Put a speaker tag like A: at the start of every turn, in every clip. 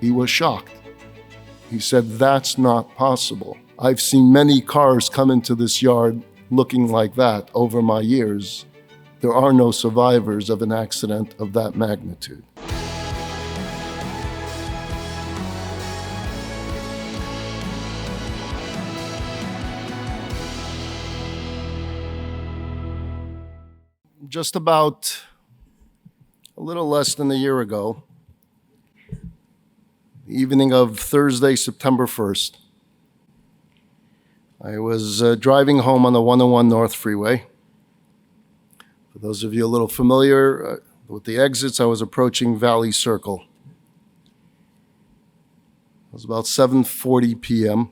A: He was shocked. He said, "That's not possible. I've seen many cars come into this yard looking like that over my years. There are no survivors of an accident of that magnitude." Just about a little less than a year ago, the evening of Thursday, September 1st, I was driving home on the 101 North Freeway. For those of you a little familiar with the exits, I was approaching Valley Circle. It was about 7:40 p.m.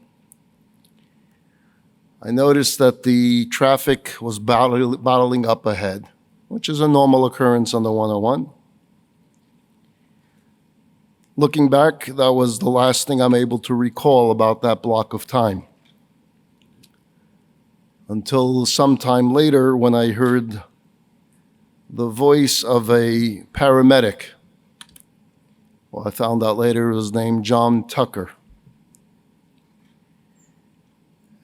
A: I noticed that the traffic was bottling up ahead, which is a normal occurrence on the 101. Looking back, that was the last thing I'm able to recall about that block of time. Until sometime later when I heard the voice of a paramedic. Well, I found out later it was named John Tucker.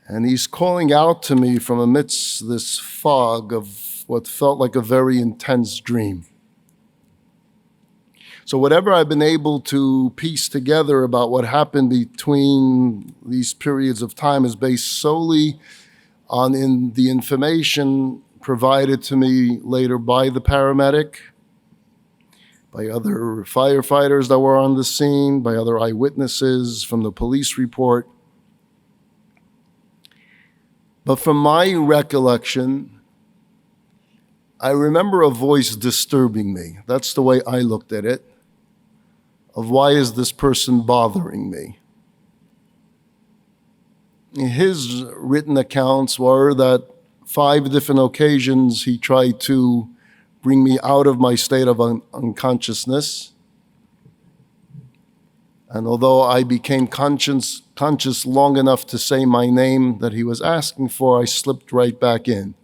A: And he's calling out to me from amidst this fog of what felt like a very intense dream. So whatever I've been able to piece together about what happened between these periods of time is based solely on the information provided to me later by the paramedic, by other firefighters that were on the scene, by other eyewitnesses, from the police report. But from my recollection, I remember a voice disturbing me. That's the way I looked at it, of why is this person bothering me? His written accounts were that 5 different occasions he tried to bring me out of my state of unconsciousness. And although I became conscious long enough to say my name that he was asking for, I slipped right back in.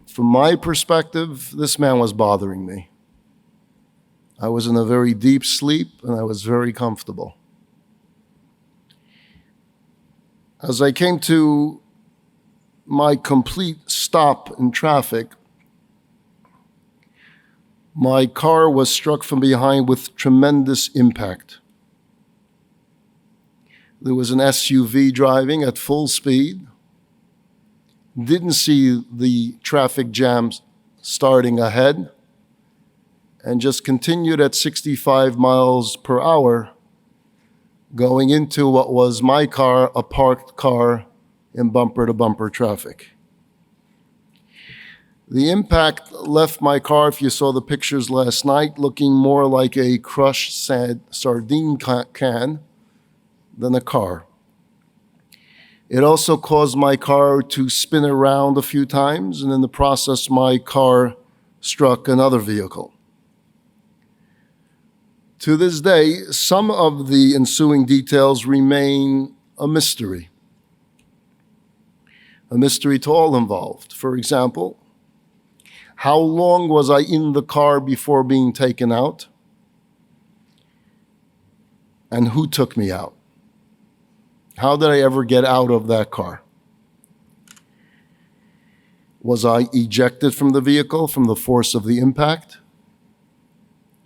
A: From my perspective, this man was bothering me. I was in a very deep sleep and I was very comfortable. As I came to my complete stop in traffic, my car was struck from behind with tremendous impact. There was an SUV driving at full speed, didn't see the traffic jams starting ahead, and just continued at 65 miles per hour, going into what was my car, a parked car, in bumper-to-bumper traffic. The impact left my car, if you saw the pictures last night, looking more like a crushed sardine can than a car. It also caused my car to spin around a few times, and in the process, my car struck another vehicle. To this day, some of the ensuing details remain a mystery to all involved. For example, how long was I in the car before being taken out? And who took me out? How did I ever get out of that car? Was I ejected from the vehicle from the force of the impact?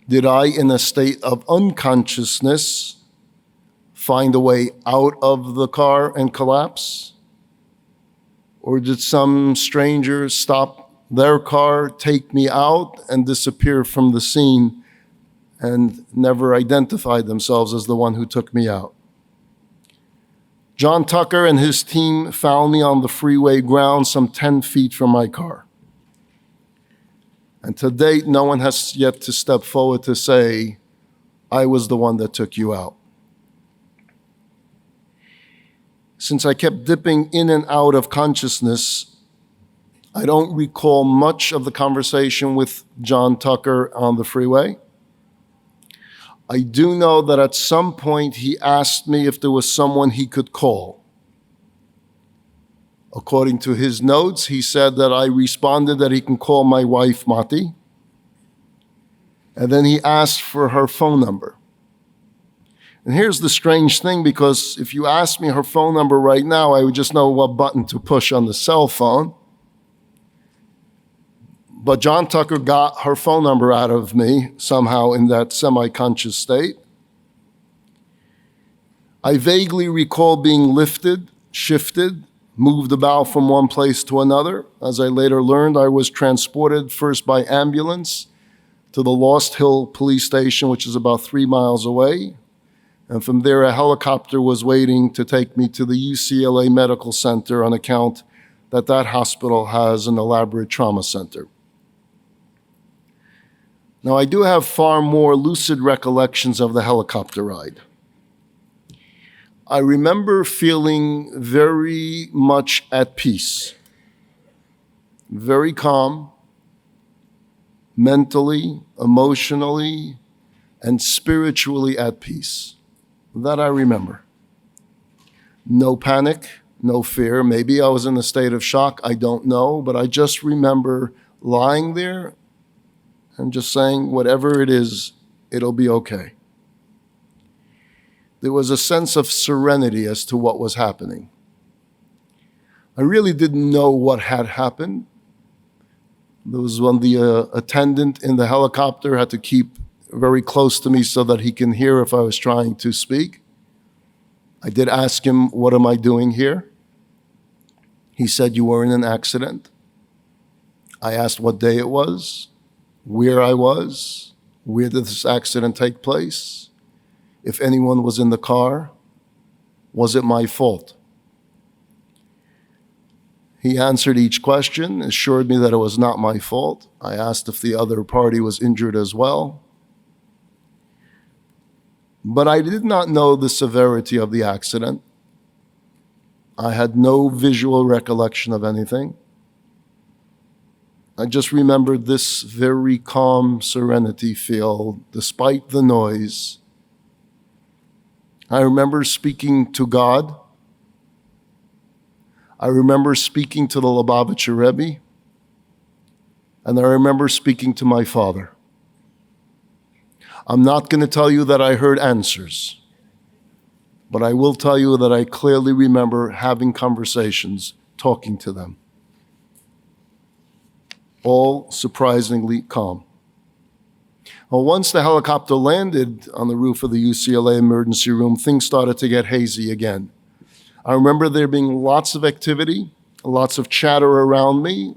A: Did I, in a state of unconsciousness, find a way out of the car and collapse? Or did some stranger stop their car, take me out, and disappear from the scene and never identified themselves as the one who took me out? John Tucker and his team found me on the freeway ground some 10 feet from my car. And to date, no one has yet to step forward to say, I was the one that took you out. Since I kept dipping in and out of consciousness, I don't recall much of the conversation with John Tucker on the freeway. I do know that at some point he asked me if there was someone he could call. According to his notes, he said that I responded that he can call my wife, Mati. And then he asked for her phone number. And here's the strange thing, because if you ask me her phone number right now, I would just know what button to push on the cell phone. But John Tucker got her phone number out of me somehow in that semi-conscious state. I vaguely recall being lifted, shifted, moved about from one place to another. As I later learned, I was transported first by ambulance to the Lost Hill police station, which is about 3 miles away. And from there, a helicopter was waiting to take me to the UCLA Medical Center on account that that hospital has an elaborate trauma center. Now, I do have far more lucid recollections of the helicopter ride. I remember feeling very much at peace, very calm, mentally, emotionally, and spiritually at peace. That I remember. No panic, no fear. Maybe I was in a state of shock, I don't know, but I just remember lying there and just saying, whatever it is, it'll be okay. There was a sense of serenity as to what was happening. I really didn't know what had happened. There was when the attendant in the helicopter had to keep very close to me so that he can hear if I was trying to speak. I did ask him, what am I doing here? He said, you were in an accident. I asked what day it was, where I was, where did this accident take place, if anyone was in the car, was it my fault? He answered each question, assured me that it was not my fault. I asked if the other party was injured as well. But I did not know the severity of the accident. I had no visual recollection of anything. I just remembered this very calm serenity feel, despite the noise. I remember speaking to God. I remember speaking to the Lubavitcher Rebbe. And I remember speaking to my father. I'm not going to tell you that I heard answers, but I will tell you that I clearly remember having conversations, talking to them. All surprisingly calm. Well, once the helicopter landed on the roof of the UCLA emergency room, things started to get hazy again. I remember there being lots of activity, lots of chatter around me,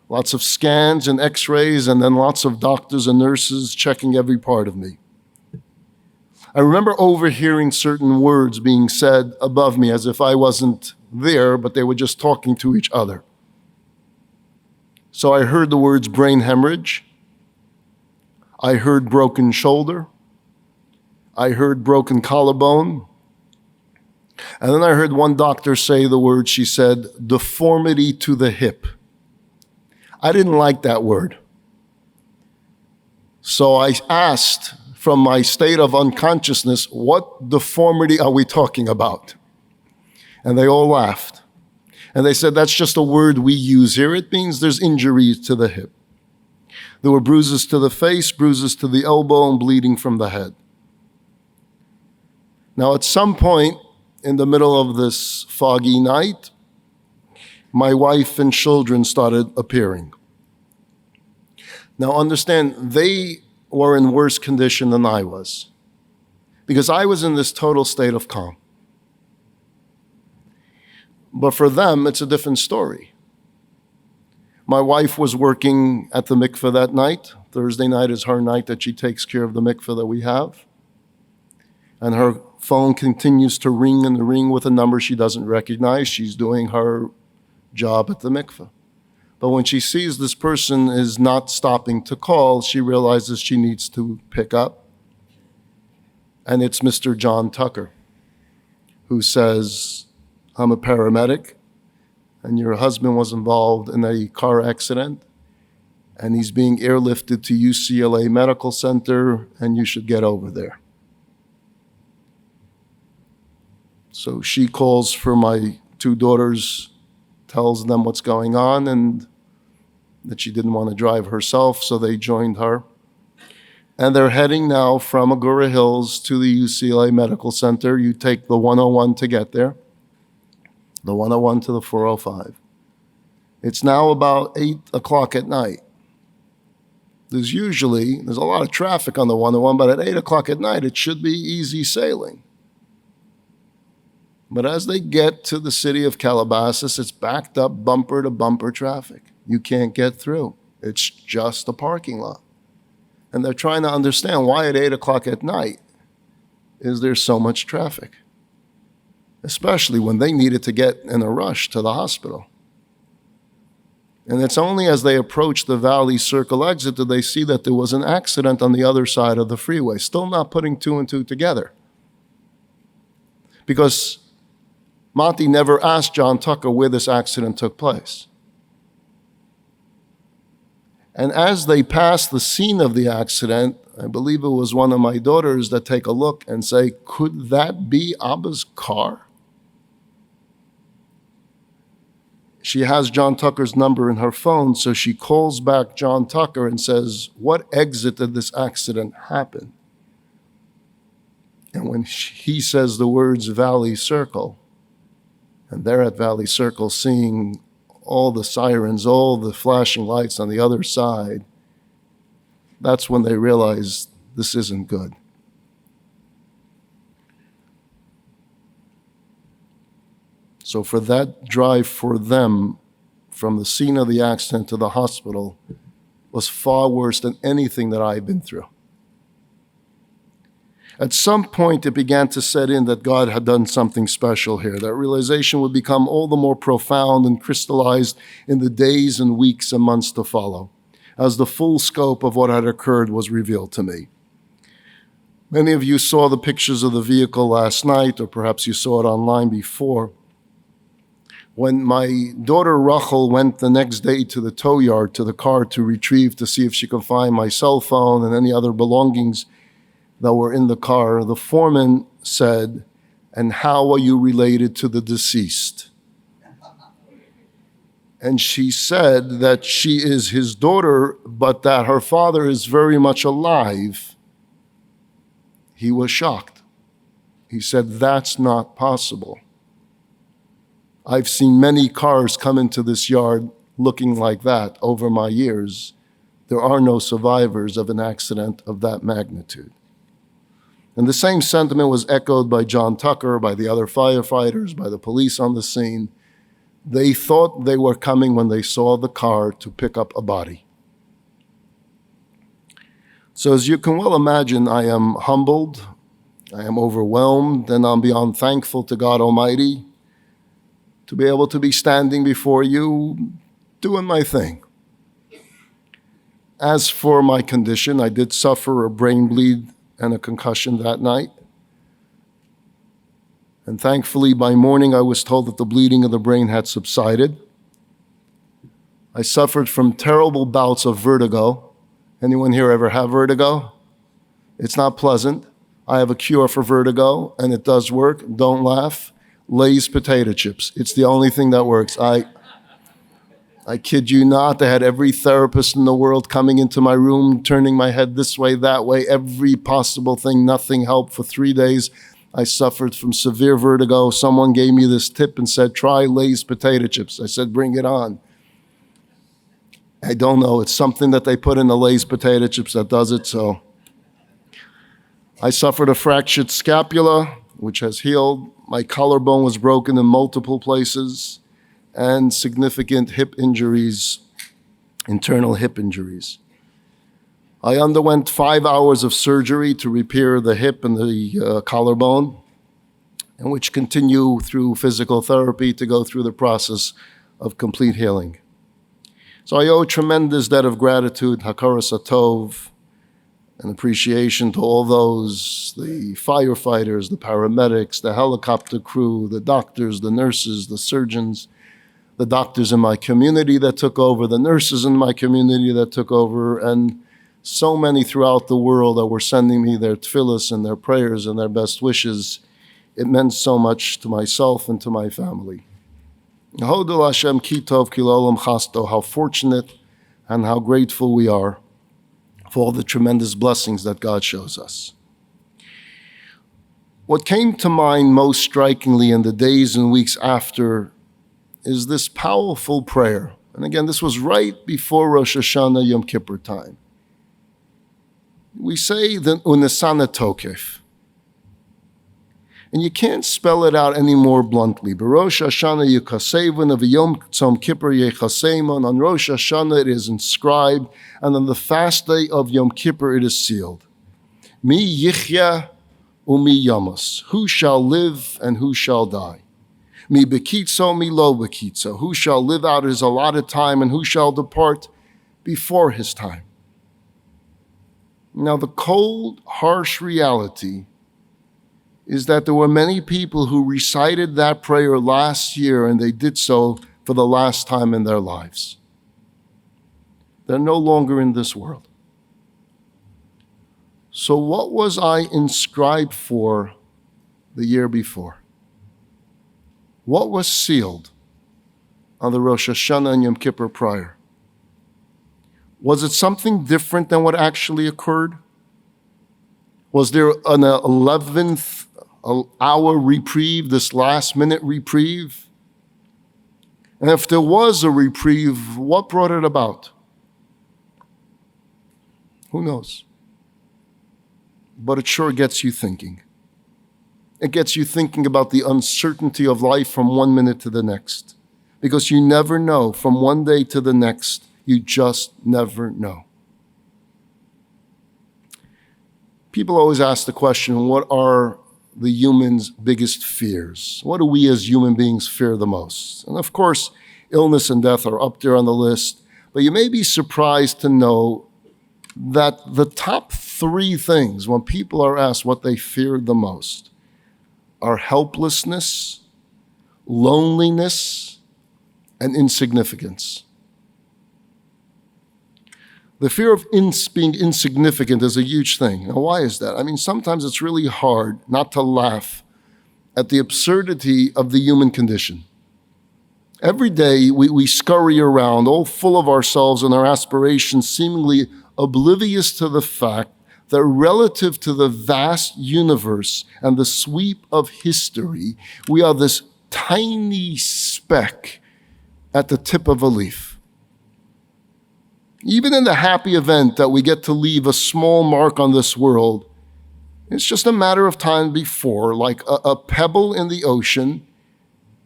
A: lots of scans and x-rays, and then lots of doctors and nurses checking every part of me. I remember overhearing certain words being said above me as if I wasn't there, but they were just talking to each other. So I heard the words brain hemorrhage. I heard broken shoulder. I heard broken collarbone. And then I heard one doctor say the word, she said, deformity to the hip. I didn't like that word. So I asked from my state of unconsciousness, what deformity are we talking about? And they all laughed. And they said, that's just a word we use here. It means there's injury to the hip. There were bruises to the face, bruises to the elbow, and bleeding from the head. Now, at some point in the middle of this foggy night, my wife and children started appearing. Now, understand, they were in worse condition than I was, because I was in this total state of calm. But for them, it's a different story. My wife was working at the mikveh that night. Thursday night is her night that she takes care of the mikveh that we have. And her phone continues to ring and ring with a number she doesn't recognize. She's doing her job at the mikveh. But when she sees this person is not stopping to call, she realizes she needs to pick up. And it's Mr. John Tucker, who says, I'm a paramedic, and your husband was involved in a car accident, and he's being airlifted to UCLA Medical Center, and you should get over there. So she calls for my two daughters, tells them what's going on, and that she didn't want to drive herself, so they joined her. And they're heading now from Agoura Hills to the UCLA Medical Center. You take the 101 to get there, the 101 to the 405. It's now about 8 o'clock at night. There's a lot of traffic on the 101, but at 8 o'clock at night, it should be easy sailing. But as they get to the city of Calabasas, it's backed up bumper to bumper traffic. You can't get through. It's just a parking lot. And they're trying to understand why at 8 o'clock at night is there so much traffic, especially when they needed to get in a rush to the hospital. And it's only as they approach the Valley Circle exit that they see that there was an accident on the other side of the freeway, still not putting two and two together. Because Monty never asked John Tucker where this accident took place. And as they pass the scene of the accident, I believe it was one of my daughters that take a look and say, could that be Abba's car? She has John Tucker's number in her phone, so she calls back John Tucker and says, what exit did this accident happen? And when he says the words Valley Circle, and they're at Valley Circle seeing all the sirens, all the flashing lights on the other side, that's when they realize this isn't good. So for that drive for them from the scene of the accident to the hospital was far worse than anything that I've been through. At some point, it began to set in that God had done something special here. That realization would become all the more profound and crystallized in the days and weeks and months to follow, as the full scope of what had occurred was revealed to me. Many of you saw the pictures of the vehicle last night, or perhaps you saw it online before. When my daughter Rachel went the next day to the tow yard to the car to retrieve to see if she could find my cell phone and any other belongings that were in the car, the foreman said, and how are you related to the deceased? And she said that she is his daughter, but that her father is very much alive. He was shocked. He said, that's not possible. I've seen many cars come into this yard looking like that over my years. There are no survivors of an accident of that magnitude. And the same sentiment was echoed by John Tucker, by the other firefighters, by the police on the scene. They thought they were coming when they saw the car to pick up a body. So as you can well imagine, I am humbled, I am overwhelmed, and I'm beyond thankful to God Almighty to be able to be standing before you, doing my thing. As for my condition, I did suffer a brain bleed and a concussion that night. And thankfully, by morning, I was told that the bleeding of the brain had subsided. I suffered from terrible bouts of vertigo. Anyone here ever have vertigo? It's not pleasant. I have a cure for vertigo, and it does work. Don't laugh. Lay's potato chips. It's the only thing that works. I kid you not, I had every therapist in the world coming into my room, turning my head this way, that way, every possible thing. Nothing helped for 3 days. I suffered from severe vertigo. Someone gave me this tip and said, try Lay's potato chips. I said, bring it on. I don't know. It's something that they put in the Lay's potato chips that does it. So I suffered a fractured scapula, which has healed. My collarbone was broken in multiple places, and significant hip injuries, internal hip injuries. I underwent 5 hours of surgery to repair the hip and the collarbone, and which continue through physical therapy to go through the process of complete healing. So I owe a tremendous debt of gratitude, hakaras hatov, and appreciation to all those, the firefighters, the paramedics, the helicopter crew, the doctors, the nurses, the surgeons, the doctors in my community that took over, the nurses in my community that took over, and so many throughout the world that were sending me their tefillas and their prayers and their best wishes. It meant so much to myself and to my family. Hodel Hashem ki tov ki l'olam chasto. How fortunate and how grateful we are for all the tremendous blessings that God shows us. What came to mind most strikingly in the days and weeks after is this powerful prayer. And again, this was right before Rosh Hashanah Yom Kippur time. We say the Unesana Tokef. And you can't spell it out any more bluntly. B'Rosh Hashanah Yekasevon of Yom Tzom Kippur Yechasemon. On Rosh Hashanah it is inscribed, and on the fast day of Yom Kippur it is sealed. Mi Yichya Umi Yamos. Who shall live and who shall die? Mi Bekitzo, mi Lo Bekitzo. Who shall live out his allotted time and who shall depart before his time? Now the cold, harsh reality is that there were many people who recited that prayer last year and they did so for the last time in their lives. They're no longer in this world. So what was I inscribed for the year before? What was sealed on the Rosh Hashanah and Yom Kippur prior? Was it something different than what actually occurred? Was there an 11th hour reprieve, this last-minute reprieve? And if there was a reprieve, what brought it about? Who knows? But it sure gets you thinking. It gets you thinking about the uncertainty of life from one minute to the next. Because you never know, from one day to the next, you just never know. People always ask the question, what are the human's biggest fears? What do we as human beings fear the most? And of course, illness and death are up there on the list, but you may be surprised to know that the top 3 things when people are asked what they fear the most are helplessness, loneliness, and insignificance. The fear of being insignificant is a huge thing. Now, why is that? I mean, sometimes it's really hard not to laugh at the absurdity of the human condition. Every day we scurry around all full of ourselves and our aspirations, seemingly oblivious to the fact that relative to the vast universe and the sweep of history, we are this tiny speck at the tip of a leaf. Even in the happy event that we get to leave a small mark on this world, it's just a matter of time before, like a pebble in the ocean,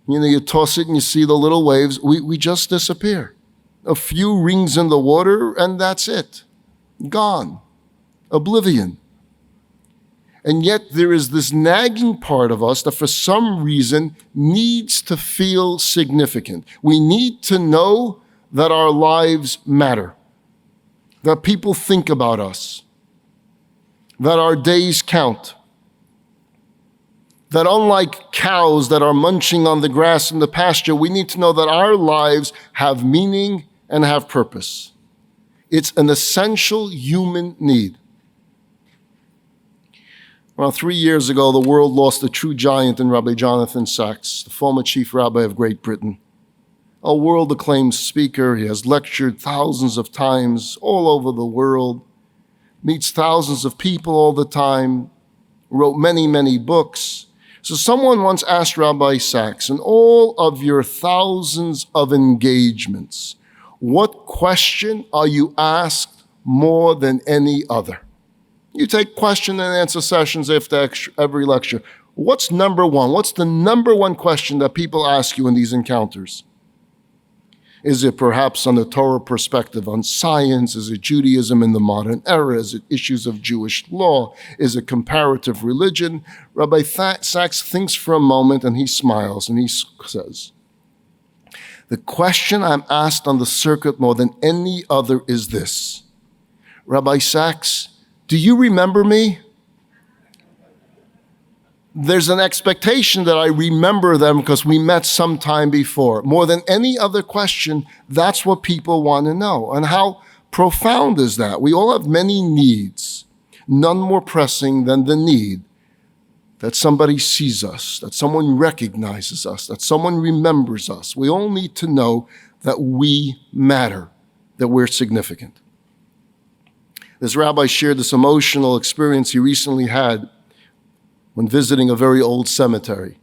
A: you toss it and you see the little waves, we just disappear. A few rings in the water and that's it. Gone. Oblivion. And yet there is this nagging part of us that for some reason needs to feel significant. We need to know that our lives matter, that people think about us, that our days count, that unlike cows that are munching on the grass in the pasture, we need to know that our lives have meaning and have purpose. It's an essential human need. Well, 3 years ago, the world lost a true giant in Rabbi Jonathan Sacks, the former chief rabbi of Great Britain. A world-acclaimed speaker, he has lectured thousands of times all over the world, meets thousands of people all the time, wrote many, many books. So someone once asked Rabbi Sacks, in all of your thousands of engagements, what question are you asked more than any other? You take question and answer sessions after every lecture. What's number one? What's the number one question that people ask you in these encounters? Is it perhaps on the Torah perspective on science? Is it Judaism in the modern era? Is it issues of Jewish law? Is it comparative religion? Rabbi Sacks thinks for a moment and he smiles and he says, the question I'm asked on the circuit more than any other is this. Rabbi Sacks, do you remember me? There's an expectation that I remember them because we met some time before. More than any other question, that's what people want to know. And how profound is that? We all have many needs, none more pressing than the need that somebody sees us, that someone recognizes us, that someone remembers us. We all need to know that we matter, that we're significant. This rabbi shared this emotional experience he recently had when visiting a very old cemetery.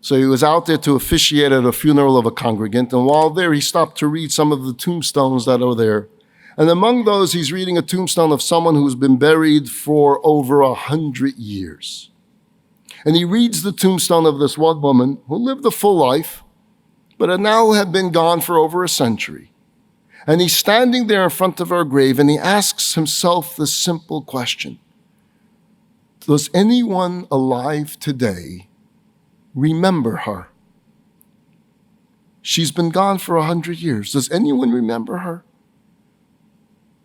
A: So he was out there to officiate at a funeral of a congregant, and while there, he stopped to read some of the tombstones that are there. And among those, he's reading a tombstone of someone who's been buried for over 100 years. And he reads the tombstone of this one woman who lived a full life, but now had been gone for over a century. And he's standing there in front of her grave, and he asks himself this simple question: does anyone alive today remember her? She's been gone for 100 years. Does anyone remember her?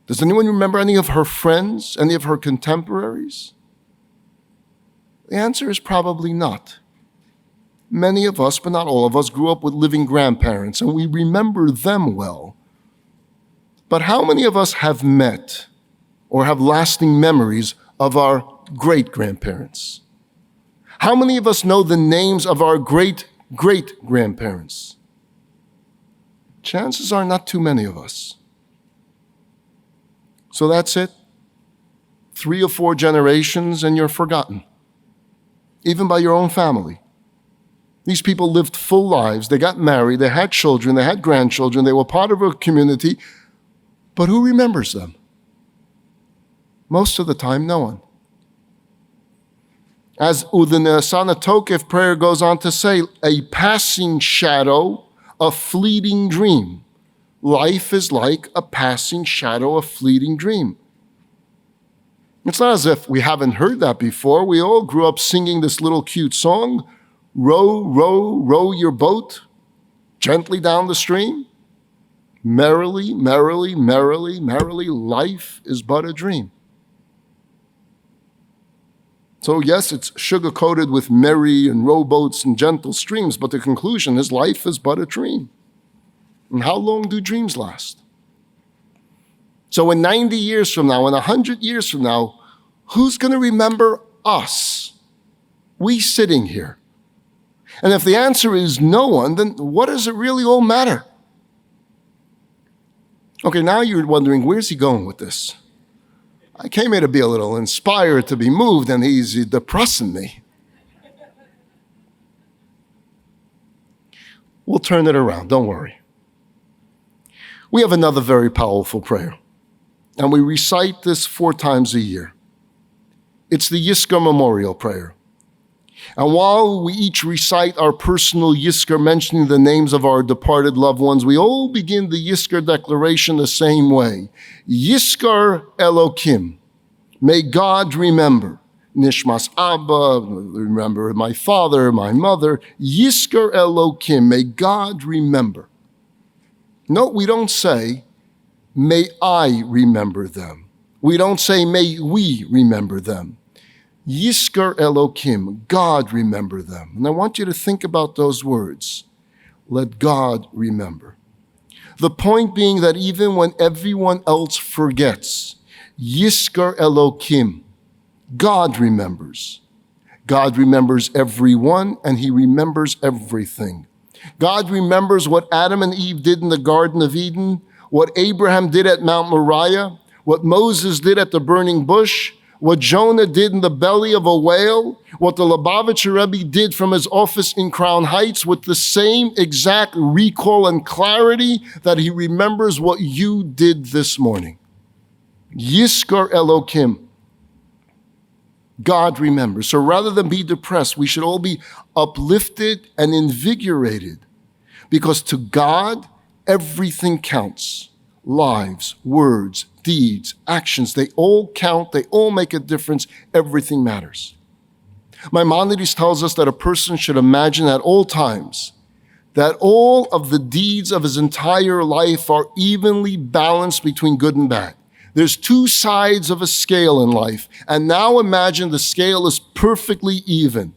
A: Does anyone remember any of her friends, any of her contemporaries? The answer is probably not. Many of us, but not all of us, grew up with living grandparents, and we remember them well. But how many of us have met or have lasting memories of our great-grandparents? How many of us know the names of our great-great-grandparents? Chances are not too many of us. So that's it. 3 or 4 generations and you're forgotten, even by your own family. These people lived full lives. They got married. They had children. They had grandchildren. They were part of a community. But who remembers them? Most of the time, no one. As Udanasana Tokef prayer goes on to say, a passing shadow, a fleeting dream. Life is like a passing shadow, a fleeting dream. It's not as if we haven't heard that before. We all grew up singing this little cute song, row, row, row your boat gently down the stream. Merrily, merrily, merrily, merrily, life is but a dream. So yes, it's sugar-coated with merry and rowboats and gentle streams, but the conclusion is life is but a dream. And how long do dreams last? So in 90 years from now, in 100 years from now, who's going to remember us? We sitting here. And if the answer is no one, then what does it really all matter? Okay, now you're wondering, where's he going with this? I came here to be a little inspired, to be moved, and he's depressing me. We'll turn it around, don't worry. We have another very powerful prayer, and we recite this 4 times a year. It's the Yizkor Memorial Prayer. And while we each recite our personal Yizkor, mentioning the names of our departed loved ones, we all begin the Yizkor declaration the same way. Yizkor Elokim, may God remember. Nishmas Abba, remember my father, my mother. Yizkor Elokim, may God remember. No, we don't say, may I remember them. We don't say, may we remember them. Yizkor Elokim, God remember them. And I want you to think about those words. Let God remember. The point being that even when everyone else forgets, Yizkor Elokim, God remembers. God remembers everyone, and he remembers everything. God remembers what Adam and Eve did in the Garden of Eden, what Abraham did at Mount Moriah, what Moses did at the burning bush, what Jonah did in the belly of a whale, what the Lubavitcher Rebbe did from his office in Crown Heights, with the same exact recall and clarity that he remembers what you did this morning. Yizkor Elokim. God remembers. So rather than be depressed, we should all be uplifted and invigorated, because to God, everything counts. Lives, words, deeds, actions, they all count, they all make a difference, everything matters. Maimonides tells us that a person should imagine at all times that all of the deeds of his entire life are evenly balanced between good and bad. There's 2 sides of a scale in life, and now imagine the scale is perfectly even.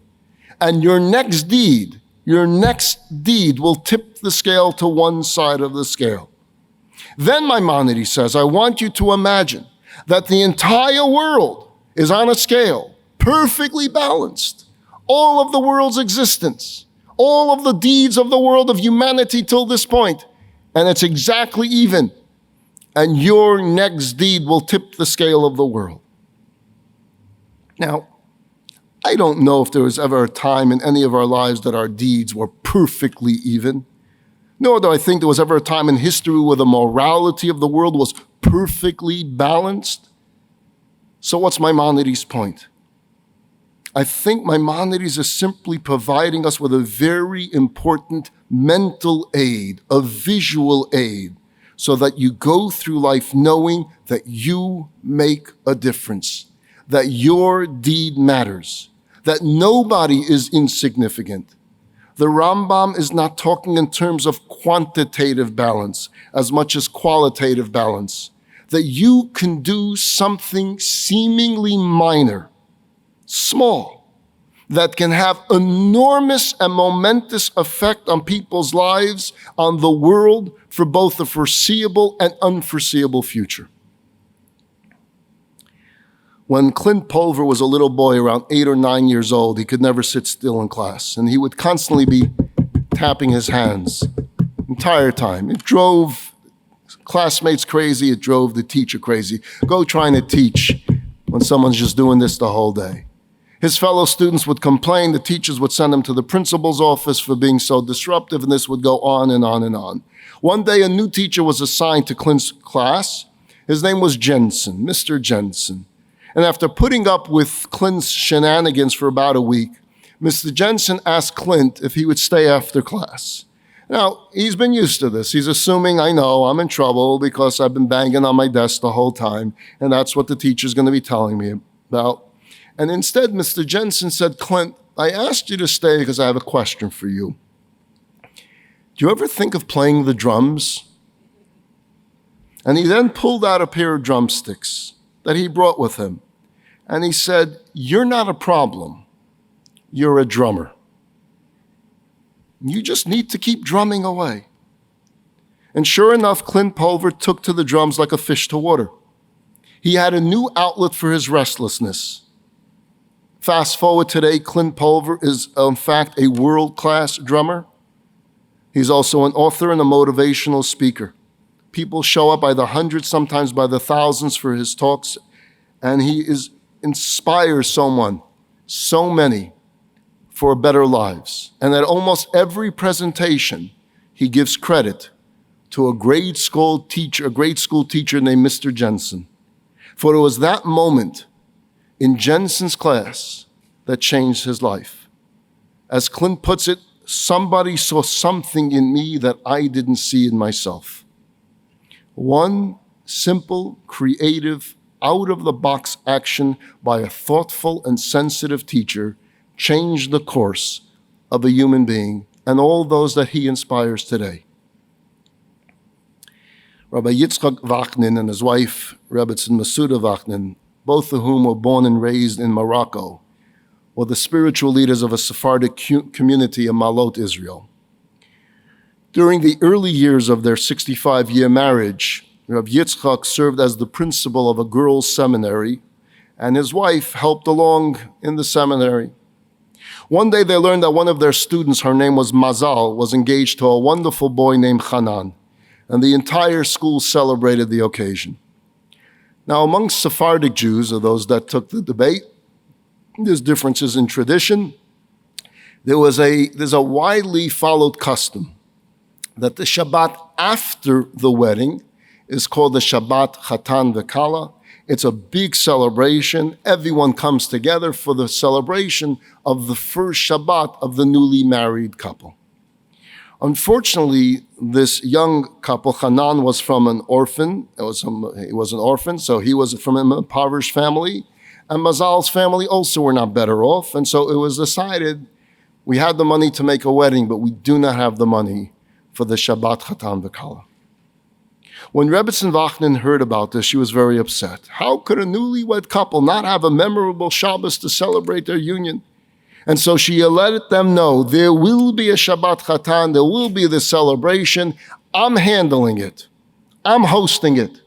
A: And your next deed will tip the scale to one side of the scale. Then Maimonides says, I want you to imagine that the entire world is on a scale, perfectly balanced. All of the world's existence, all of the deeds of the world of humanity till this point, and it's exactly even. and your next deed will tip the scale of the world. Now, I don't know if there was ever a time in any of our lives that our deeds were perfectly even, nor do I think there was ever a time in history where the morality of the world was perfectly balanced. So what's Maimonides' point? I think Maimonides is simply providing us with a very important mental aid, a visual aid, so that you go through life knowing that you make a difference, that your deed matters, that nobody is insignificant. The Rambam is not talking in terms of quantitative balance as much as qualitative balance, that you can do something seemingly minor, small, that can have enormous and momentous effect on people's lives, on the world, for both the foreseeable and unforeseeable future. When Clint Pulver was a little boy around 8 or 9 years old, he could never sit still in class, and he would constantly be tapping his hands the entire time. It drove classmates crazy, it drove the teacher crazy. Go trying to teach when someone's just doing this the whole day. His fellow students would complain, the teachers would send him to the principal's office for being so disruptive, and this would go on and on and on. One day, a new teacher was assigned to Clint's class. His name was Jensen, Mr. Jensen. And after putting up with Clint's shenanigans for about a week, Mr. Jensen asked Clint if he would stay after class. Now, he's been used to this. He's assuming, I know, I'm in trouble because I've been banging on my desk the whole time, and that's what the teacher's going to be telling me about. And instead, Mr. Jensen said, Clint, I asked you to stay because I have a question for you. Do you ever think of playing the drums? And he then pulled out a pair of drumsticks that he brought with him. And he said, you're not a problem. You're a drummer. You just need to keep drumming away. And sure enough, Clint Pulver took to the drums like a fish to water. He had a new outlet for his restlessness. Fast forward today, Clint Pulver is, in fact, a world-class drummer. He's also an author and a motivational speaker. People show up by the hundreds, sometimes by the thousands for his talks, and he inspires so many, for better lives. And at almost every presentation, he gives credit to a grade school teacher named Mr. Jensen. For it was that moment in Jensen's class that changed his life. As Clint puts it, somebody saw something in me that I didn't see in myself. One simple, creative, out-of-the-box action by a thoughtful and sensitive teacher changed the course of a human being and all those that he inspires today. Rabbi Yitzchak Vachnin and his wife, Rebbetzin Masuda Vachnin, both of whom were born and raised in Morocco, were the spiritual leaders of a Sephardic community in Malot, Israel. During the early years of their 65-year marriage, Rabbi Yitzchak served as the principal of a girls' seminary, and his wife helped along in the seminary. One day they learned that one of their students, her name was Mazal, was engaged to a wonderful boy named Hanan, and the entire school celebrated the occasion. Now, amongst Sephardic Jews, or those that took the debate, there's differences in tradition. There's a widely followed custom that the Shabbat after the wedding is called the Shabbat Chatan V'Kala. It's a big celebration. Everyone comes together for the celebration of the first Shabbat of the newly married couple. Unfortunately, this young couple, Hanan, was from an orphan. He was an orphan, so he was from an impoverished family. And Mazal's family also were not better off. And so it was decided, we had the money to make a wedding, but we do not have the money for the Shabbat Chatan V'Kala. When Rebbetzin Vachnin heard about this, she was very upset. How could a newlywed couple not have a memorable Shabbos to celebrate their union? And so she let them know, there will be a Shabbat Chatan, there will be the celebration. I'm handling it. I'm hosting it.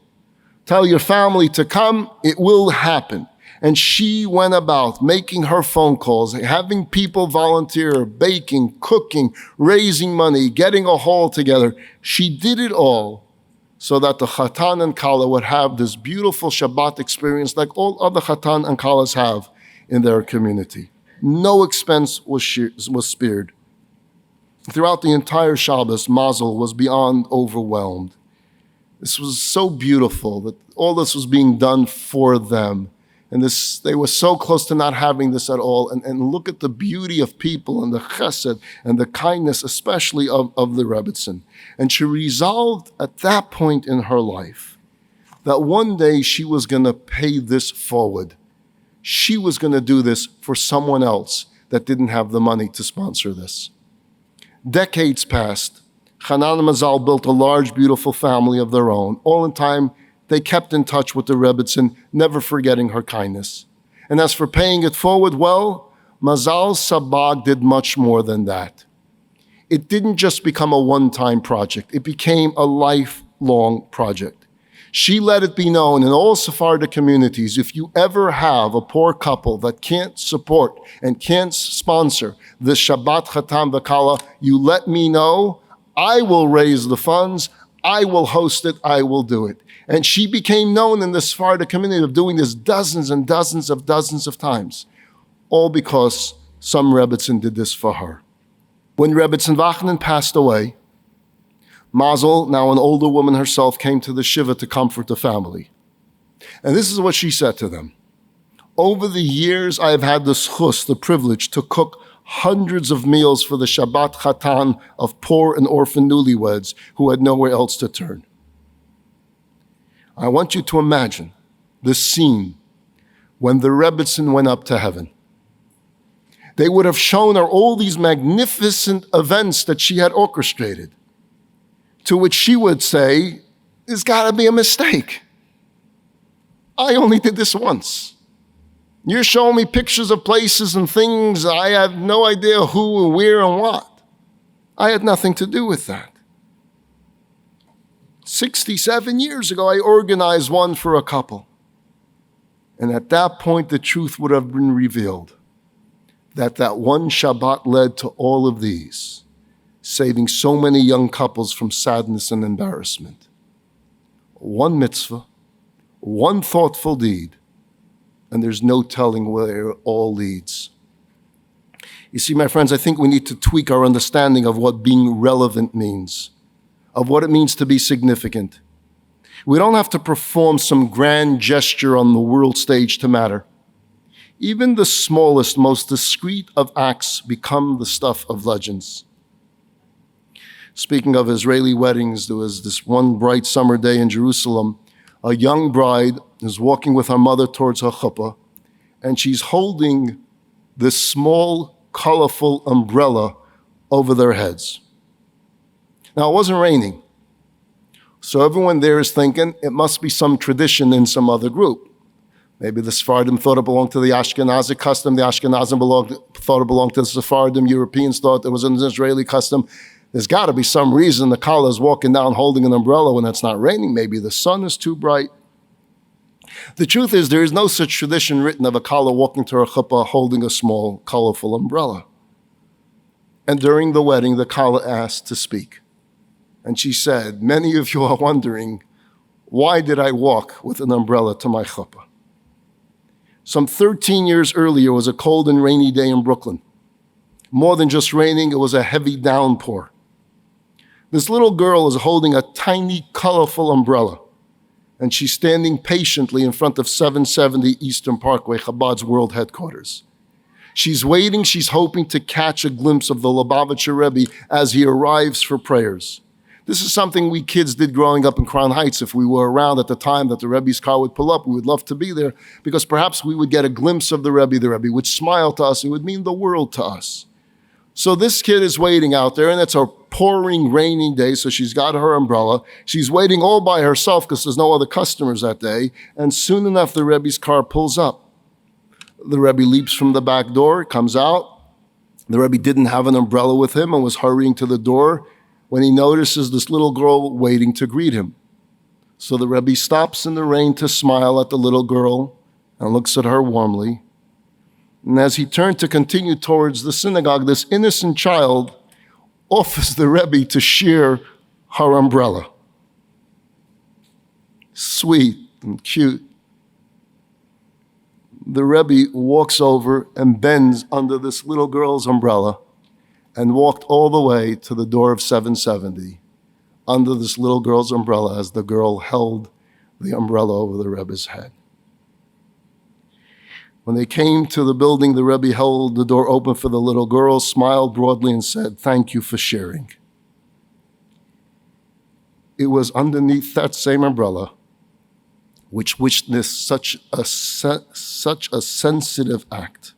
A: Tell your family to come, it will happen. And she went about making her phone calls, having people volunteer, baking, cooking, raising money, getting a hall together. She did it all so that the Chatan and Kala would have this beautiful Shabbat experience like all other Chatan and Kalas have in their community. No expense was spared. Throughout the entire Shabbos, Mazel was beyond overwhelmed. This was so beautiful that all this was being done for them. And they were so close to not having this at all. And look at the beauty of people and the chesed and the kindness, especially of the Rebbetzin. And she resolved at that point in her life that one day she was going to pay this forward. She was going to do this for someone else that didn't have the money to sponsor this. Decades passed. Hanan and Mazal built a large, beautiful family of their own. All in time, they kept in touch with the Rebbetzin, never forgetting her kindness. And as for paying it forward, well, Mazal Sabag did much more than that. It didn't just become a one-time project. It became a lifelong project. She let it be known in all Sephardic communities, if you ever have a poor couple that can't support and can't sponsor the Shabbat Chatan V'Kala, you let me know. I will raise the funds. I will host it. I will do it. And she became known in the Sephardic community of doing this dozens and dozens of times, all because some Rebbetzin did this for her. When Rebbetzin Vachnin passed away, Mazel, now an older woman herself, came to the Shiva to comfort the family. And this is what she said to them. Over the years, I have had the schus, the privilege, to cook hundreds of meals for the Shabbat Chatan of poor and orphan newlyweds who had nowhere else to turn. I want you to imagine the scene when the Rebbetzin went up to heaven. They would have shown her all these magnificent events that she had orchestrated, to which she would say, there's got to be a mistake. I only did this once. You're showing me pictures of places and things. I have no idea who and where and what. I had nothing to do with that. 67 years ago, I organized one for a couple. And at that point, the truth would have been revealed that one Shabbat led to all of these, saving so many young couples from sadness and embarrassment. One mitzvah, one thoughtful deed, and there's no telling where it all leads. You see, my friends, I think we need to tweak our understanding of what being relevant means, of what it means to be significant. We don't have to perform some grand gesture on the world stage to matter. Even the smallest, most discreet of acts become the stuff of legends. Speaking of Israeli weddings, there was this one bright summer day in Jerusalem. A young bride is walking with her mother towards her chuppah, and she's holding this small, colorful umbrella over their heads. Now, it wasn't raining, so everyone there is thinking it must be some tradition in some other group. Maybe the Sephardim thought it belonged to the Ashkenazi custom, the Ashkenazim thought it belonged to the Sephardim, Europeans thought it was an Israeli custom. There's got to be some reason the Kala is walking down holding an umbrella when it's not raining. Maybe the sun is too bright. The truth is, there is no such tradition written of a Kala walking to her chuppah holding a small, colorful umbrella. And during the wedding, the Kala asked to speak. And she said, many of you are wondering, why did I walk with an umbrella to my chuppah? Some 13 years earlier was a cold and rainy day in Brooklyn. More than just raining, it was a heavy downpour. This little girl is holding a tiny, colorful umbrella, and she's standing patiently in front of 770 Eastern Parkway, Chabad's world headquarters. She's waiting, she's hoping to catch a glimpse of the Lubavitcher Rebbe as he arrives for prayers. This is something we kids did growing up in Crown Heights. If we were around at the time that the Rebbe's car would pull up, we would love to be there because perhaps we would get a glimpse of the Rebbe would smile to us, it would mean the world to us. So this kid is waiting out there, and it's a pouring, rainy day, so she's got her umbrella. She's waiting all by herself because there's no other customers that day, and soon enough, the Rebbe's car pulls up. The Rebbe leaps from the back door, comes out. The Rebbe didn't have an umbrella with him and was hurrying to the door when he notices this little girl waiting to greet him. So the Rebbe stops in the rain to smile at the little girl and looks at her warmly. And as he turned to continue towards the synagogue, this innocent child offers the Rebbe to share her umbrella. sweet and cute. The Rebbe walks over and bends under this little girl's umbrella and walked all the way to the door of 770 under this little girl's umbrella as the girl held the umbrella over the Rebbe's head. When they came to the building, the Rebbe held the door open for the little girl, smiled broadly, and said, "Thank you for sharing." It was underneath that same umbrella which witnessed such a sensitive act,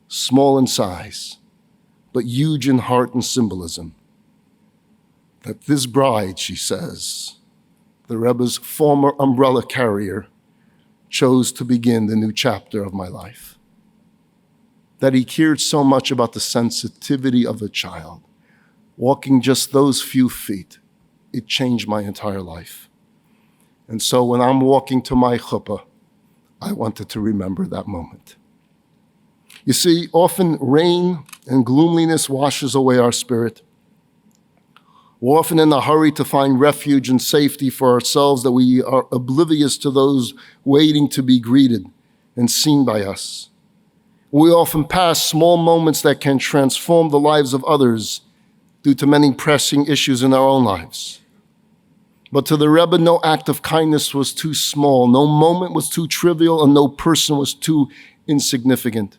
A: small in size, but huge in heart and symbolism, that this bride, she says, the Rebbe's former umbrella carrier, chose to begin the new chapter of my life. That he cared so much about the sensitivity of a child. Walking just those few feet, it changed my entire life. And so when I'm walking to my chuppah, I wanted to remember that moment. You see, often rain and gloominess washes away our spirit. We're often in a hurry to find refuge and safety for ourselves that we are oblivious to those waiting to be greeted and seen by us. We often pass small moments that can transform the lives of others due to many pressing issues in our own lives. But to the Rebbe, no act of kindness was too small, no moment was too trivial, and no person was too insignificant.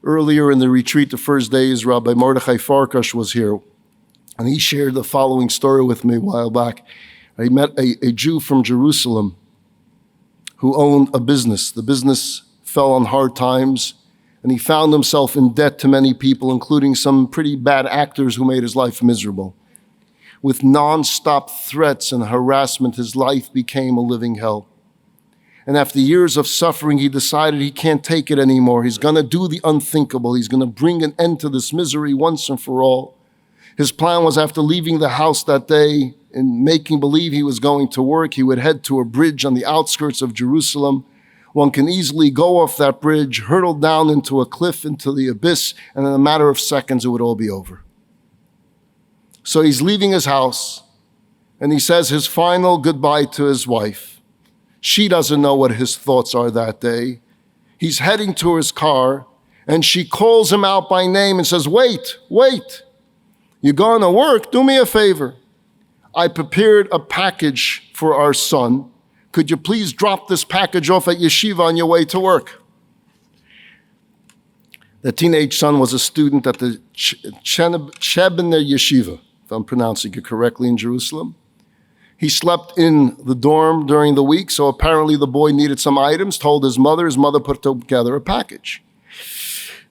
A: Earlier in the retreat, the first days, Rabbi Mordechai Farkash was here. And he shared the following story with me a while back. He met a Jew from Jerusalem who owned a business. The business fell on hard times, and he found himself in debt to many people, including some pretty bad actors who made his life miserable. With nonstop threats and harassment, his life became a living hell. And after years of suffering, he decided he can't take it anymore. He's going to do the unthinkable. He's going to bring an end to this misery once and for all. His plan was, after leaving the house that day and making believe he was going to work, he would head to a bridge on the outskirts of Jerusalem. One can easily go off that bridge, hurtle down into a cliff, into the abyss, and in a matter of seconds, it would all be over. So he's leaving his house, and he says his final goodbye to his wife. She doesn't know what his thoughts are that day. He's heading to his car, and she calls him out by name and says, "Wait, wait. You're going to work? Do me a favor. I prepared a package for our son. Could you please drop this package off at yeshiva on your way to work?" The teenage son was a student at the Chebner Yeshiva, if I'm pronouncing it correctly, in Jerusalem. He slept in the dorm during the week, so apparently the boy needed some items, told his mother put together a package.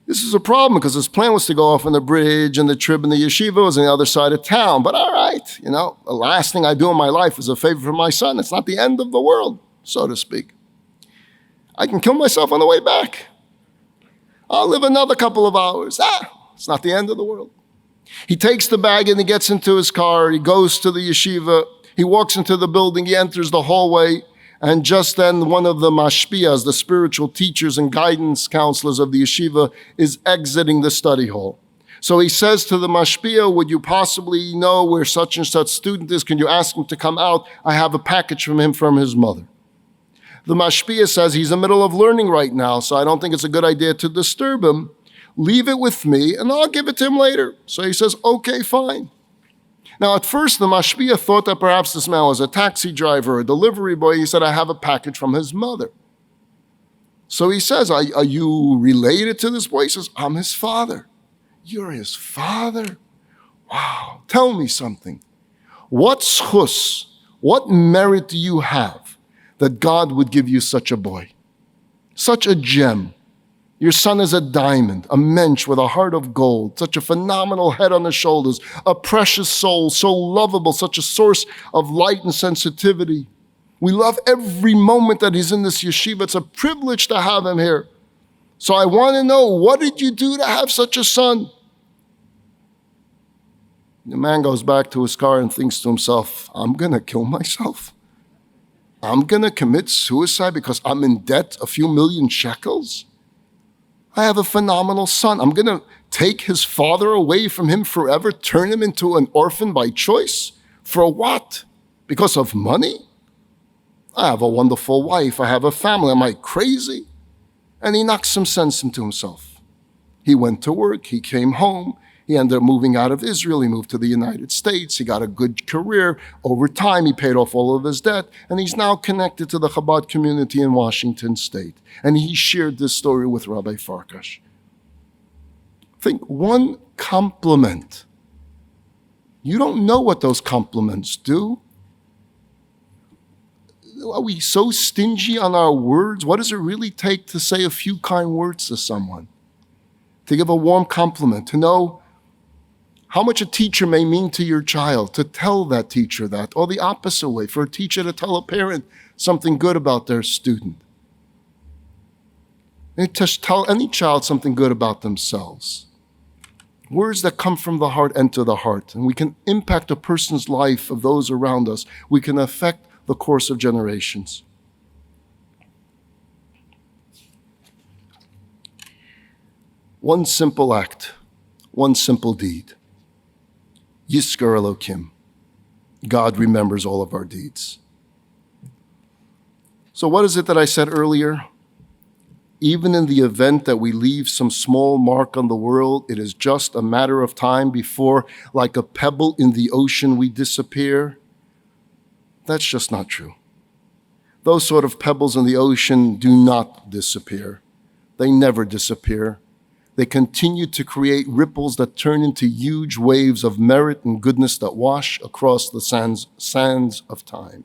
A: This is a problem because his plan was to go off on the bridge, and the trip in the yeshiva was on the other side of town. But all right, the last thing I do in my life is a favor for my son. It's not the end of the world, so to speak. I can kill myself on the way back. I'll live another couple of hours. It's not the end of the world. He takes the bag and he gets into his car. He goes to the yeshiva. He walks into the building. He enters the hallway. And just then, one of the mashpiyas, the spiritual teachers and guidance counselors of the yeshiva, is exiting the study hall. So he says to the mashpiya, "Would you possibly know where such and such student is? Can you ask him to come out? I have a package from him from his mother." The mashpiya says, "He's in the middle of learning right now, so I don't think it's a good idea to disturb him. Leave it with me, and I'll give it to him later." So he says, "Okay, fine." Now, at first, the mashpiyah thought that perhaps this man was a taxi driver or a delivery boy. He said, "I have a package from his mother." So he says, are you related to this boy? He says, "I'm his father." "You're his father? Wow, tell me something. What schus, what merit do you have that God would give you such a boy, such a gem? Your son is a diamond, a mensch with a heart of gold, such a phenomenal head on his shoulders, a precious soul, so lovable, such a source of light and sensitivity. We love every moment that he's in this yeshiva. It's a privilege to have him here. So I want to know, what did you do to have such a son?" The man goes back to his car and thinks to himself, "I'm going to kill myself? I'm going to commit suicide because I'm in debt a few million shekels? I have a phenomenal son. I'm going to take his father away from him forever, turn him into an orphan by choice? For what? Because of money? I have a wonderful wife. I have a family. Am I crazy? And he knocked some sense into himself. He went to work. He came home. He ended up moving out of Israel. He moved to the United States. He got a good career. Over time, he paid off all of his debt. And he's now connected to the Chabad community in Washington State. And he shared this story with Rabbi Farkash. Think, one compliment. You don't know what those compliments do. Are we so stingy on our words? What does it really take to say a few kind words to someone? To give a warm compliment, to know how much a teacher may mean to your child, to tell that teacher that, or the opposite way, for a teacher to tell a parent something good about their student. And to tell any child something good about themselves. Words that come from the heart enter the heart, and we can impact a person's life of those around us. We can affect the course of generations. One simple act, one simple deed. Yizkar Elokim. God remembers all of our deeds. So what is it that I said earlier? Even in the event that we leave some small mark on the world, it is just a matter of time before, like a pebble in the ocean, we disappear. That's just not true. Those sort of pebbles in the ocean do not disappear. They never disappear. They continue to create ripples that turn into huge waves of merit and goodness that wash across the sands of time.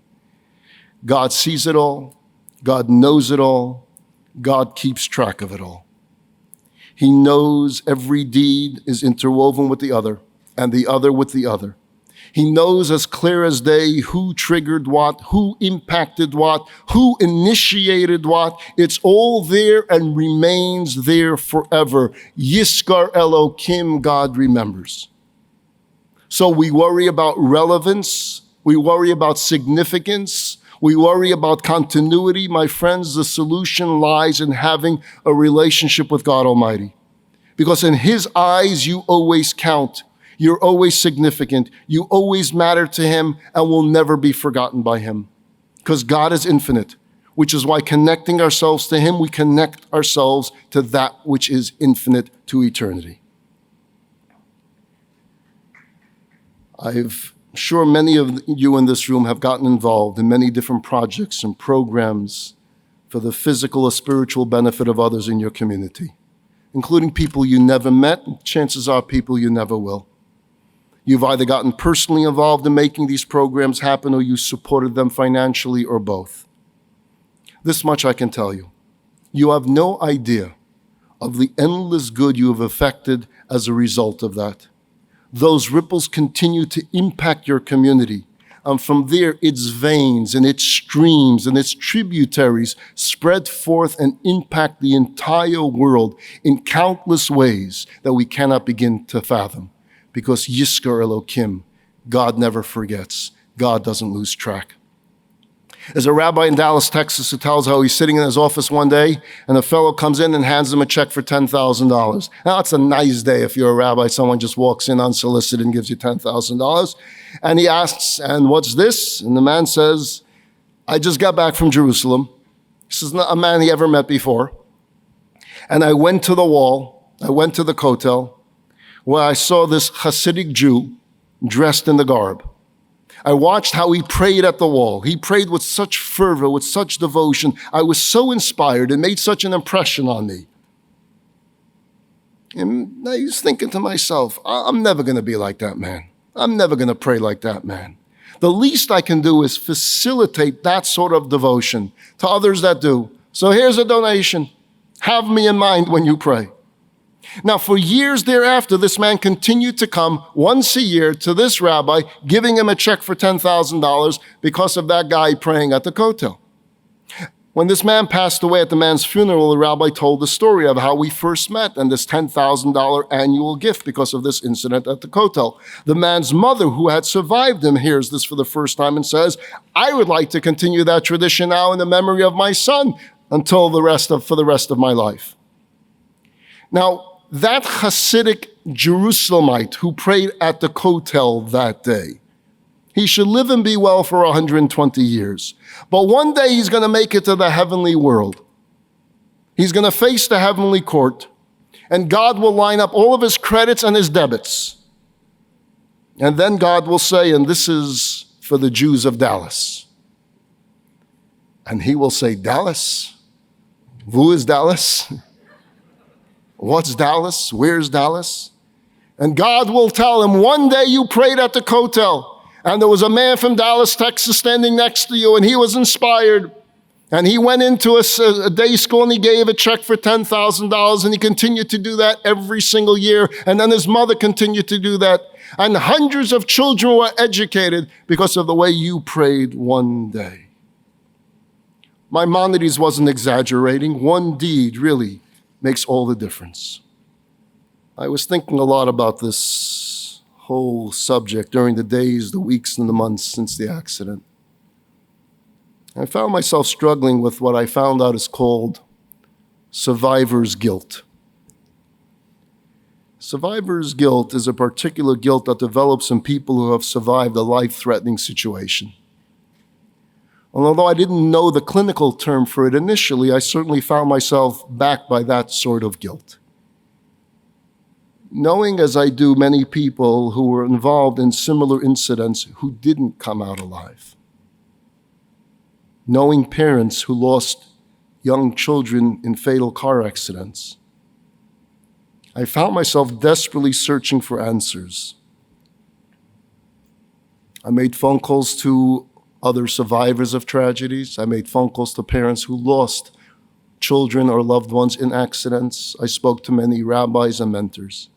A: God sees it all. God knows it all. God keeps track of it all. He knows every deed is interwoven with the other, and the other with the other. He knows as clear as day who triggered what, who impacted what, who initiated what. It's all there and remains there forever. Yizkar Elokim, God remembers. So we worry about relevance. We worry about significance. We worry about continuity. My friends, the solution lies in having a relationship with God Almighty. Because in His eyes, you always count. You're always significant. You always matter to Him and will never be forgotten by Him. Because God is infinite, which is why connecting ourselves to Him, we connect ourselves to that which is infinite to eternity. I'm sure many of you in this room have gotten involved in many different projects and programs for the physical or spiritual benefit of others in your community, including people you never met, and chances are people you never will. You've either gotten personally involved in making these programs happen or you supported them financially or both. This much I can tell you. You have no idea of the endless good you have affected as a result of that. Those ripples continue to impact your community. And from there, its veins and its streams and its tributaries spread forth and impact the entire world in countless ways that we cannot begin to fathom. Because Yizkar Elokim, God never forgets. God doesn't lose track. There's a rabbi in Dallas, Texas, who tells how he's sitting in his office one day and a fellow comes in and hands him a check for $10,000. Now, it's a nice day if you're a rabbi. Someone just walks in unsolicited and gives you $10,000. And he asks, and what's this? And the man says, I just got back from Jerusalem. This is not a man he ever met before. And I went to the wall. I went to the kotel, where I saw this Hasidic Jew dressed in the garb. I watched how he prayed at the wall. He prayed with such fervor, with such devotion. I was so inspired. It made such an impression on me. And I was thinking to myself, I'm never going to be like that man. I'm never going to pray like that man. The least I can do is facilitate that sort of devotion to others that do. So here's a donation. Have me in mind when you pray. Now, for years thereafter, this man continued to come once a year to this rabbi, giving him a check for $10,000 because of that guy praying at the kotel. When this man passed away at the man's funeral, the rabbi told the story of how we first met and this $10,000 annual gift because of this incident at the kotel. The man's mother, who had survived him, hears this for the first time and says, I would like to continue that tradition now in the memory of my son for the rest of my life. Now, that Hasidic Jerusalemite who prayed at the kotel that day, He should live and be well for 120 years. But one day he's going to make it to the heavenly world. He's going to face the heavenly court, and God will line up all of his credits and his debits. And then God will say, and this is for the Jews of Dallas. And he will say, Dallas? Who is Dallas? What's Dallas? Where's Dallas? And God will tell him, one day you prayed at the Kotel, and there was a man from Dallas, Texas standing next to you, and he was inspired. And he went into a day school and he gave a check for $10,000, and he continued to do that every single year. And then his mother continued to do that. And hundreds of children were educated because of the way you prayed one day. Maimonides wasn't exaggerating. One deed really makes all the difference. I was thinking a lot about this whole subject during the days, the weeks, and the months since the accident. I found myself struggling with what I found out is called survivor's guilt. Survivor's guilt is a particular guilt that develops in people who have survived a life-threatening situation. And although I didn't know the clinical term for it initially, I certainly found myself backed by that sort of guilt. Knowing as I do many people who were involved in similar incidents who didn't come out alive. Knowing parents who lost young children in fatal car accidents, I found myself desperately searching for answers. I made phone calls to other survivors of tragedies. I made phone calls to parents who lost children or loved ones in accidents. I spoke to many rabbis and mentors.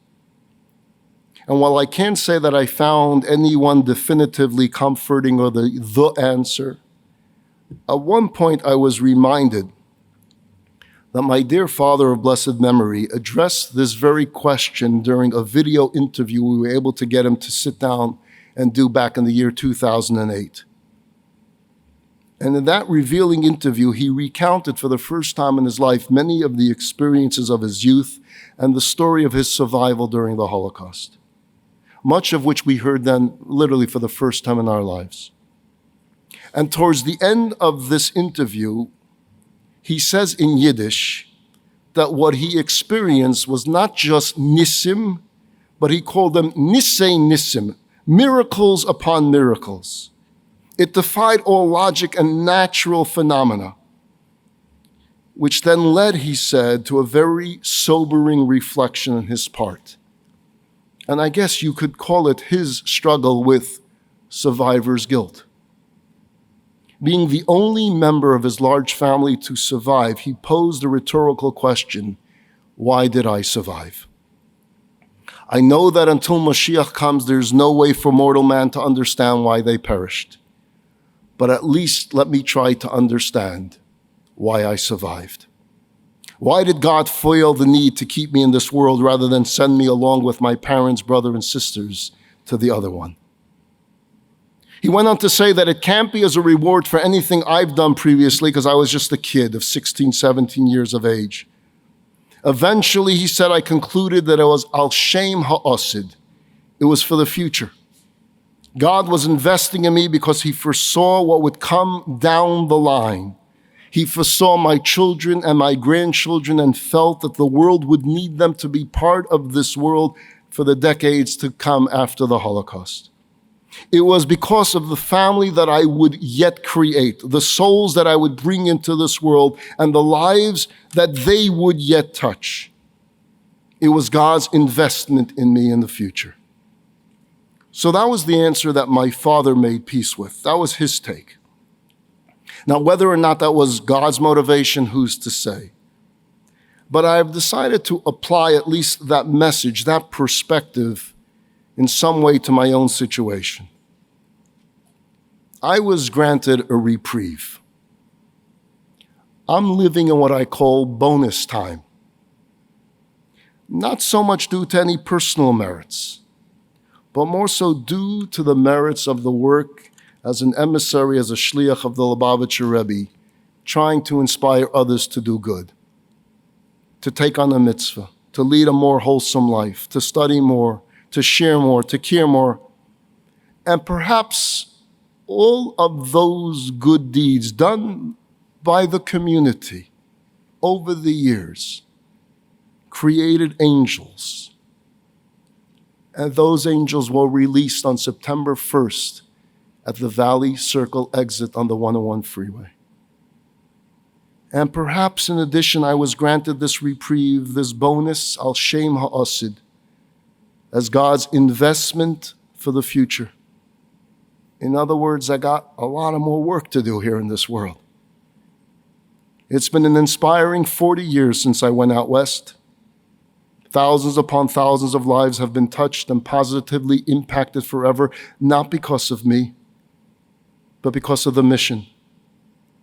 A: And while I can't say that I found anyone definitively comforting or the answer, at one point I was reminded that my dear father of blessed memory addressed this very question during a video interview we were able to get him to sit down and do back in the year 2008. And in that revealing interview, he recounted for the first time in his life many of the experiences of his youth and the story of his survival during the Holocaust, much of which we heard then literally for the first time in our lives. And towards the end of this interview, he says in Yiddish that what he experienced was not just nisim, but he called them nisei nisim, miracles upon miracles. It defied all logic and natural phenomena, which then led, he said, to a very sobering reflection on his part. And I guess you could call it his struggle with survivor's guilt. Being the only member of his large family to survive, he posed a rhetorical question, why did I survive? I know that until Mashiach comes, there's no way for mortal man to understand why they perished. But at least let me try to understand why I survived. Why did God feel the need to keep me in this world rather than send me along with my parents, brother, and sisters to the other one? He went on to say that it can't be as a reward for anything I've done previously because I was just a kid of 16, 17 years of age. Eventually, he said, I concluded that it was al shem ha'osid. It was for the future. God was investing in me because he foresaw what would come down the line. He foresaw my children and my grandchildren and felt that the world would need them to be part of this world for the decades to come after the Holocaust. It was because of the family that I would yet create, the souls that I would bring into this world, and the lives that they would yet touch. It was God's investment in me in the future. So that was the answer that my father made peace with. That was his take. Now, whether or not that was God's motivation, who's to say? But I've decided to apply at least that message, that perspective, in some way to my own situation. I was granted a reprieve. I'm living in what I call bonus time. Not so much due to any personal merits, but more so due to the merits of the work as an emissary, as a shliach of the Lubavitcher Rebbe, trying to inspire others to do good, to take on a mitzvah, to lead a more wholesome life, to study more, to share more, to care more. And perhaps all of those good deeds done by the community over the years created angels. And those angels were released on September 1st at the Valley Circle exit on the 101 freeway. And perhaps in addition, I was granted this reprieve, this bonus, al shem ha'asid, as God's investment for the future. In other words, I got a lot of more work to do here in this world. It's been an inspiring 40 years since I went out west. Thousands upon thousands of lives have been touched and positively impacted forever, not because of me, but because of the mission,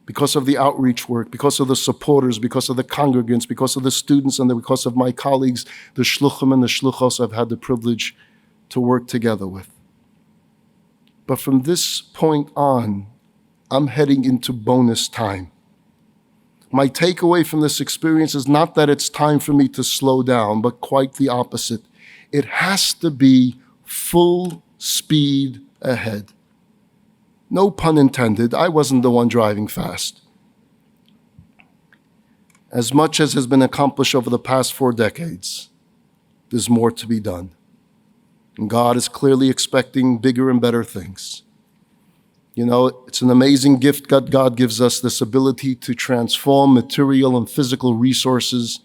A: because of the outreach work, because of the supporters, because of the congregants, because of the students, and because of my colleagues, the shluchim and the shluchos I've had the privilege to work together with. But from this point on, I'm heading into bonus time. My takeaway from this experience is not that it's time for me to slow down, but quite the opposite. It has to be full speed ahead. No pun intended, I wasn't the one driving fast. As much as has been accomplished over the past 4 decades, there's more to be done. And God is clearly expecting bigger and better things. You know, it's an amazing gift that God gives us, this ability to transform material and physical resources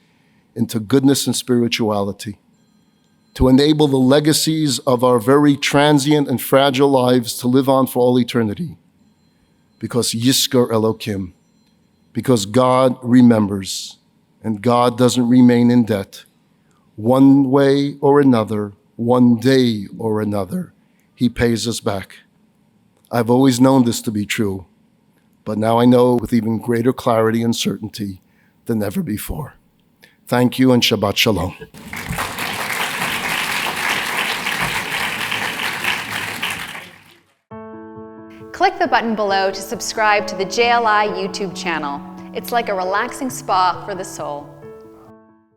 A: into goodness and spirituality, to enable the legacies of our very transient and fragile lives to live on for all eternity. Because Yiskar Elokim, because God remembers, and God doesn't remain in debt. One way or another, one day or another, He pays us back. I've always known this to be true, but now I know with even greater clarity and certainty than ever before. Thank you and Shabbat Shalom.
B: Click the button below to subscribe to the JLI YouTube channel. It's like a relaxing spa for the soul.